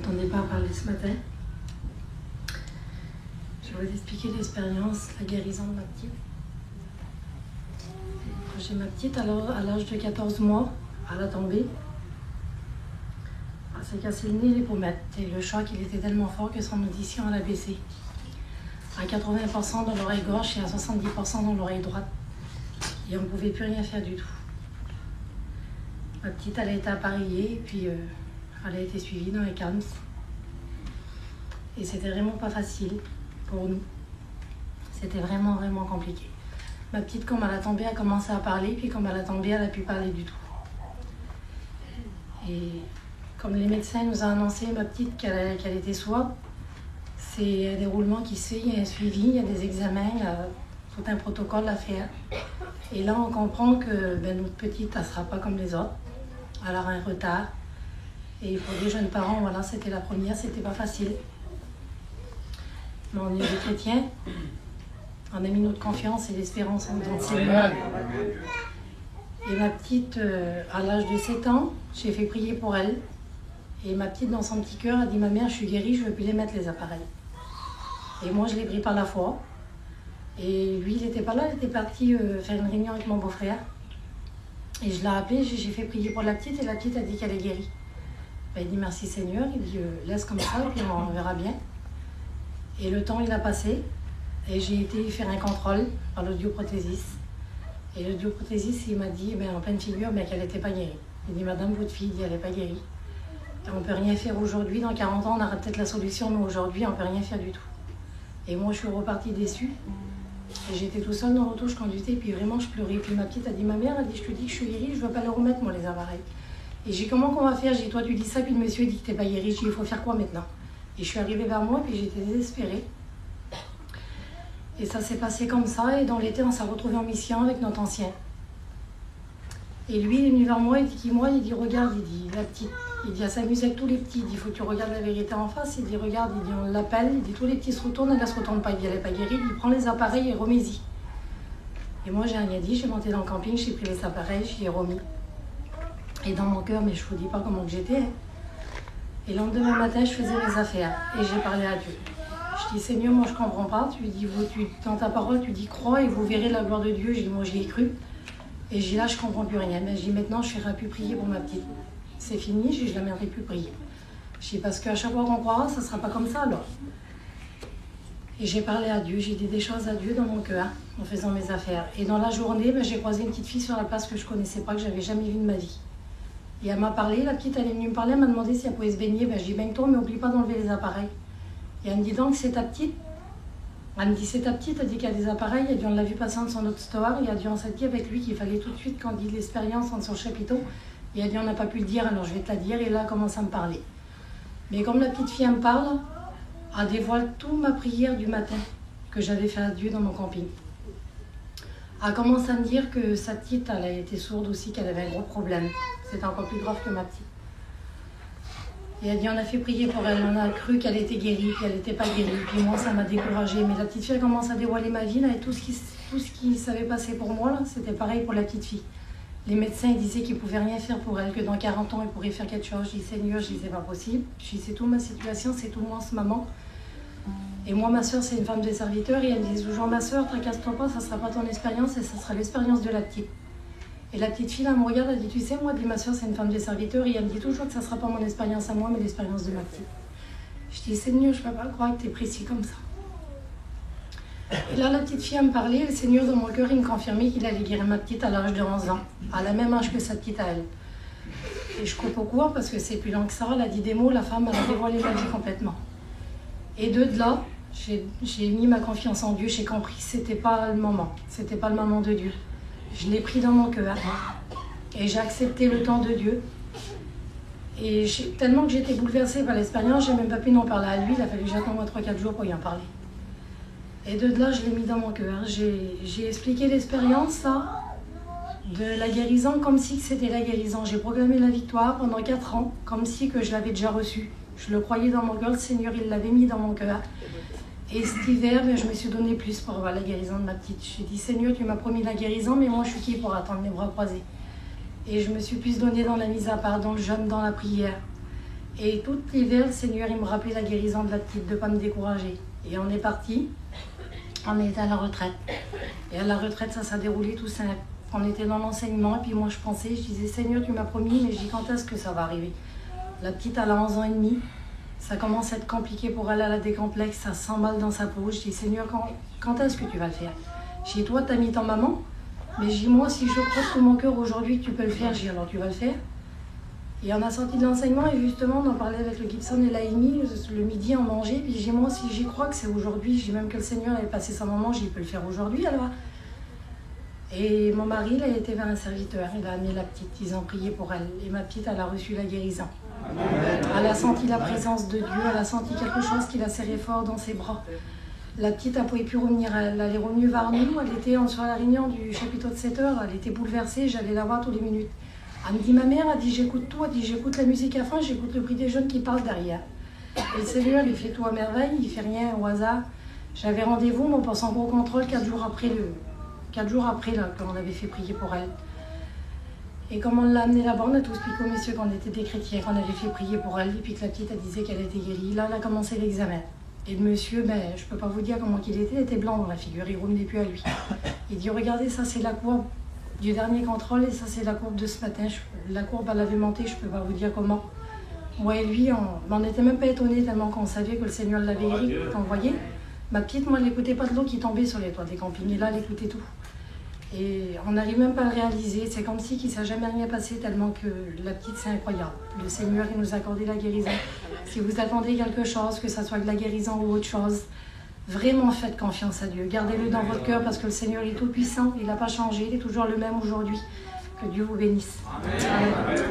m'attendais pas à parler ce matin. Je vais vous expliquer l'expérience, la guérison de ma petite. Quand j'ai ma petite, alors, à l'âge de 14 mois, elle a tombé. Elle s'est cassé le nez et les pommettes. Et le choc, il était tellement fort que son audition, elle a baissé. À 80% dans l'oreille gauche et à 70% dans l'oreille droite. Et on ne pouvait plus rien faire du tout. Ma petite, elle a été appareillée et puis elle a été suivie dans les CAMS. Et c'était vraiment pas facile pour nous. C'était vraiment, vraiment compliqué. Ma petite, comme elle a tombé, a commencé à parler, puis comme elle a tombé, elle n'a plus parlé du tout. Et comme les médecins nous ont annoncé, ma petite, qu'elle était sourde, c'est un déroulement qui se fait, il y a un suivi, il y a des examens, il y a tout un protocole à faire. Et là, on comprend que notre petite, elle ne sera pas comme les autres. Elle aura un retard. Et pour les jeunes parents, voilà, c'était la première, c'était pas facile. Mais on est des chrétiens. On a mis notre confiance et l'espérance dans le Seigneur. Et ma petite, à l'âge de 7 ans, j'ai fait prier pour elle. Et ma petite, dans son petit cœur, a dit « Ma mère, je suis guérie, je ne veux plus les mettre, les appareils. » Et moi, je l'ai pris par la foi. Et lui, il n'était pas là, il était parti faire une réunion avec mon beau-frère. Et je l'ai appelé, j'ai fait prier pour la petite, et la petite a dit qu'elle est guérie. Ben, il dit « Merci Seigneur », il dit « Laisse comme ça, et puis on verra bien. » Et le temps, il a passé. Et j'ai été faire un contrôle par l'audioprothésiste. Et l'audioprothésiste, il m'a dit, en pleine figure, qu'elle n'était pas guérie. Il dit, madame, votre fille, elle n'est pas guérie. Et on ne peut rien faire aujourd'hui. Dans 40 ans, on aura peut-être la solution, mais aujourd'hui, on ne peut rien faire du tout. Et moi, je suis repartie déçue. Et j'étais tout seul dans l'auto, je conduisais, et puis vraiment, je pleurais. Et puis ma petite a dit, ma mère, elle dit, je te dis que je suis guérie, je ne veux pas le remettre, moi, les appareils. Et j'ai dit, comment qu'on va faire? J'ai dit, toi, tu dis ça, puis le monsieur dit que tu n'es pas guérie. J'ai dit, il faut faire quoi maintenant? Et je suis arrivée vers moi, puis j'étais désespérée. Et ça s'est passé comme ça, et dans l'été, on s'est retrouvés en mission avec notre ancien. Et lui, il est venu vers moi, il dit, regarde, il dit, la petite, il dit, elle s'amuse avec tous les petits, il dit, il faut que tu regardes la vérité en face, il dit, regarde, il dit, on l'appelle, il dit, tous les petits se retournent, elle ne se retourne pas, il dit, elle n'est pas guérie, il dit, prends les appareils et remets-y. Et moi, j'ai rien dit, j'ai monté dans le camping, j'ai pris les appareils, j'y ai remis. Et dans mon cœur, mais je ne vous dis pas comment que j'étais. Et le lendemain matin, je faisais mes affaires, et j'ai parlé à Dieu. Je dis, Seigneur, moi je ne comprends pas. Tu dis, dans ta parole, tu dis, crois et vous verrez la gloire de Dieu. Je dis, moi j'y ai cru. Et je dis, là, je ne comprends plus rien. Mais je dis, maintenant, je ne ferai plus prier pour ma petite. C'est fini, je ne la mènerai plus prier. Je dis, parce qu'à chaque fois qu'on croira, ça ne sera pas comme ça alors. Et j'ai parlé à Dieu, j'ai dit des choses à Dieu dans mon cœur, en faisant mes affaires. Et dans la journée, j'ai croisé une petite fille sur la place que je ne connaissais pas, que je n'avais jamais vue de ma vie. Et elle m'a parlé, la petite, elle est venue me parler, elle m'a demandé si elle pouvait se baigner. Je dis, baigne-toi, mais n'oublie pas d'enlever les appareils. Et elle me dit donc, c'est ta petite? Elle me dit, c'est ta petite, elle dit qu'il y a des appareils, elle dit, on l'a vu passer dans son autre store, et elle dit, on s'est dit avec lui qu'il fallait tout de suite qu'on dise l'expérience dans son chapiteau, et elle dit, on n'a pas pu le dire, alors je vais te la dire, et là, elle commence à me parler. Mais comme la petite fille, elle me parle, elle dévoile toute ma prière du matin que j'avais fait à Dieu dans mon camping. Elle commence à me dire que sa petite, elle a été sourde aussi, qu'elle avait un gros problème. C'était encore plus grave que ma petite. Et elle dit, on a fait prier pour elle, on a cru qu'elle était guérie, puis elle n'était pas guérie. Puis moi, ça m'a découragée. Mais la petite fille, elle commence à dévoiler ma vie, là, et tout ce qui savait passer pour moi, là, c'était pareil pour la petite fille. Les médecins ils disaient qu'ils ne pouvaient rien faire pour elle, que dans 40 ans, ils pourraient faire quelque chose. Je dis, Seigneur, je dis, c'est pas possible. Je dis, c'est toute ma situation, c'est tout moi en ce moment. Et moi, ma soeur, c'est une femme de serviteur, et elle me dit toujours, ma soeur, tracasse-toi pas, ça ne sera pas ton expérience, et ça sera l'expérience de la petite. Et la petite fille, elle me regarde, elle dit, tu sais, moi, dit, ma soeur, c'est une femme de serviteur, et elle me dit toujours que ça ne sera pas mon expérience à moi, mais l'expérience de ma petite. Je dis, Seigneur, je ne peux pas croire que tu es précis comme ça. Et là, la petite fille, elle me parlait, le Seigneur, dans mon cœur, il me confirmait qu'il allait guérir ma petite à l'âge de 11 ans, à la même âge que sa petite à elle. Et je coupe au cours, parce que c'est plus lent que ça, elle a dit des mots, la femme, elle a dévoilé ma vie complètement. Et de là, j'ai mis ma confiance en Dieu, j'ai compris que ce n'était pas le moment, c'était pas le moment de Dieu. Je l'ai pris dans mon cœur et j'ai accepté le temps de Dieu. Et tellement que j'étais bouleversée par l'expérience, je n'ai même pas pu en parler à lui, il a fallu que j'attende moi 3-4 jours pour y en parler. Et de là, je l'ai mis dans mon cœur. J'ai expliqué l'expérience, ça, de la guérison, comme si c'était la guérison. J'ai programmé la victoire pendant 4 ans, comme si que je l'avais déjà reçue. Je le croyais dans mon cœur, le Seigneur, il l'avait mis dans mon cœur. Et cet hiver, je me suis donné plus pour avoir la guérison de ma petite. J'ai dit, Seigneur, tu m'as promis la guérison, mais moi, je suis qui pour attendre mes bras croisés? Et je me suis plus donnée dans la mise à part, dans le jeûne, dans la prière. Et tout l'hiver, le Seigneur, il me rappelait la guérison de la petite, de ne pas me décourager. Et on est parti, on était à la retraite. Et à la retraite, ça s'est déroulé tout simple. On était dans l'enseignement, et puis moi je pensais, je disais, Seigneur, tu m'as promis, mais je dis, quand est-ce que ça va arriver? La petite, elle a 11 ans et demi, ça commence à être compliqué pour elle, elle a des complexes, ça sent mal dans sa peau. Je dis, Seigneur, quand est-ce que tu vas le faire? Je dis, toi, tu as mis ta maman, mais je dis, moi, si je crois de tout mon cœur aujourd'hui que tu peux le faire, je dis, alors tu vas le faire. Et on a sorti de l'enseignement et justement on en parlait avec le Gibson et l'Aïmi le midi on mangeait. Puis j'ai moi si j'y crois que c'est aujourd'hui, j'ai même que le Seigneur avait passé sa maman, j'ai peut le faire aujourd'hui alors. Et mon mari il a été vers un serviteur, il a amené la petite, ils ont prié pour elle. Et ma petite elle a reçu la guérison. Elle a senti la présence de Dieu, elle a senti quelque chose qui l'a serré fort dans ses bras. La petite elle ne pouvait plus revenir, elle est revenue vers nous, elle était sur la réunion du chapiteau de 7 heures, elle était bouleversée, j'allais la voir toutes les minutes. Elle me dit, ma mère, elle dit, j'écoute tout, elle dit, j'écoute la musique à fond, j'écoute le bruit des jeunes qui parlent derrière. Et le Seigneur, il fait tout à merveille, il fait rien au hasard. J'avais rendez-vous, mais on passe en gros contrôle 4 jours après, là, quand on avait fait prier pour elle. Et comme on l'a amenée là-bas, on a tout expliqué au monsieur qu'on était des chrétiens, qu'on avait fait prier pour elle, et puis que la petite, elle disait qu'elle était guérie. Là, elle a commencé l'examen. Et le monsieur, je ne peux pas vous dire comment il était blanc dans la figure, il ne revenait plus à lui. Il dit, regardez, ça c'est la courbe du dernier contrôle et ça c'est la courbe de ce matin. La courbe elle avait monté, je ne peux pas vous dire comment. Moi et lui, on n'était même pas étonnés tellement qu'on savait que le Seigneur l'avait envoyé. Ma petite, moi, elle n'écoutait pas de l'eau qui tombait sur les toits des campings et là, elle écoutait tout. Et on n'arrive même pas à le réaliser. C'est comme si qu'il ne s'est jamais rien passé tellement que la petite, c'est incroyable. Le Seigneur, il nous a accordé la guérison. Si vous attendez quelque chose, que ce soit de la guérison ou autre chose, vraiment faites confiance à Dieu. Gardez-le dans votre cœur parce que le Seigneur est tout puissant. Il n'a pas changé. Il est toujours le même aujourd'hui. Que Dieu vous bénisse. Amen.